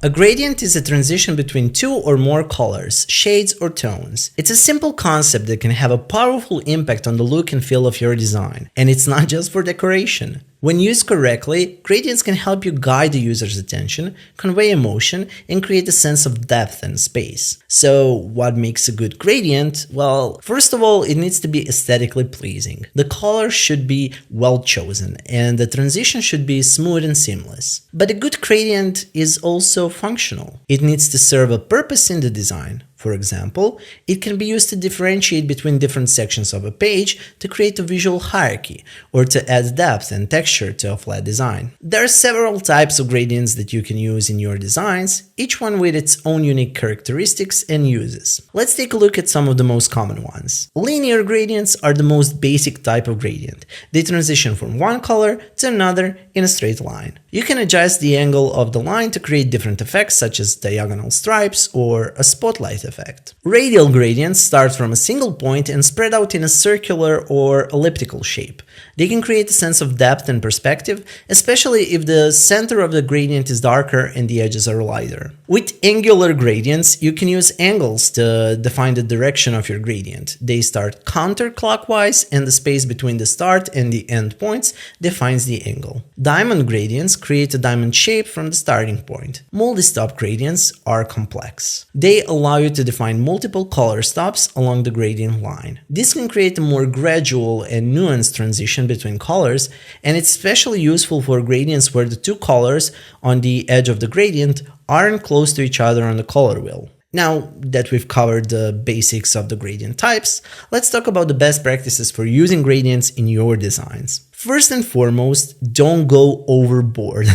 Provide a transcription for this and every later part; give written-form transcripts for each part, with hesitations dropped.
A gradient is a transition between two or more colors, shades, or tones. It's a simple concept that can have a powerful impact on the look and feel of your design, and it's not just for decoration. When used correctly, gradients can help you guide the user's attention, convey emotion, and create a sense of depth and space. So, what makes a good gradient? Well, first of all, it needs to be aesthetically pleasing. The color should be well chosen, and the transition should be smooth and seamless. But a good gradient is also functional. It needs to serve a purpose in the design. For example, it can be used to differentiate between different sections of a page to create a visual hierarchy, or to add depth and texture to a flat design. There are several types of gradients that you can use in your designs, each one with its own unique characteristics and uses. Let's take a look at some of the most common ones. Linear gradients are the most basic type of gradient. They transition from one color to another in a straight line. You can adjust the angle of the line to create different effects such as diagonal stripes or a spotlight effect. Radial gradients start from a single point and spread out in a circular or elliptical shape. They can create a sense of depth and perspective, especially if the center of the gradient is darker and the edges are lighter. With angular gradients, you can use angles to define the direction of your gradient. They start counterclockwise, and the space between the start and the end points defines the angle. Diamond gradients create a diamond shape from the starting point. Multi-stop gradients are complex. They allow you to define multiple color stops along the gradient line. This can create a more gradual and nuanced transition between colors, and it's especially useful for gradients where the two colors on the edge of the gradient aren't close to each other on the color wheel. Now that we've covered the basics of the gradient types, let's talk about the best practices for using gradients in your designs. First and foremost, don't go overboard.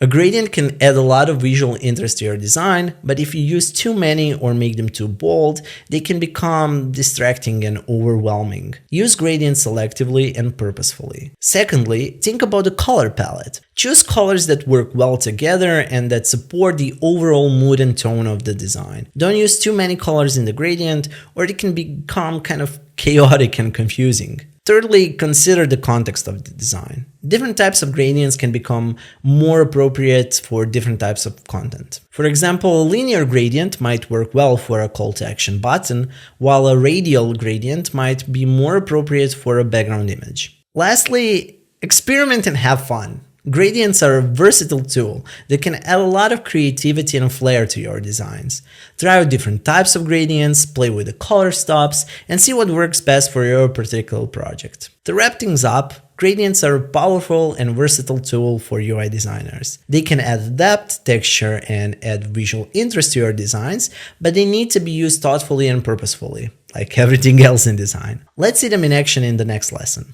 A gradient can add a lot of visual interest to your design, but if you use too many or make them too bold, they can become distracting and overwhelming. Use gradients selectively and purposefully. Secondly, think about the color palette. Choose colors that work well together and that support the overall mood and tone of the design. Don't use too many colors in the gradient, or it can become kind of chaotic and confusing. Thirdly, consider the context of the design. Different types of gradients can become more appropriate for different types of content. For example, a linear gradient might work well for a call to action button, while a radial gradient might be more appropriate for a background image. Lastly, experiment and have fun. Gradients are a versatile tool that can add a lot of creativity and flair to your designs. Try out different types of gradients, play with the color stops, and see what works best for your particular project. To wrap things up, gradients are a powerful and versatile tool for UI designers. They can add depth, texture, and add visual interest to your designs, but they need to be used thoughtfully and purposefully, like everything else in design. Let's see them in action in the next lesson.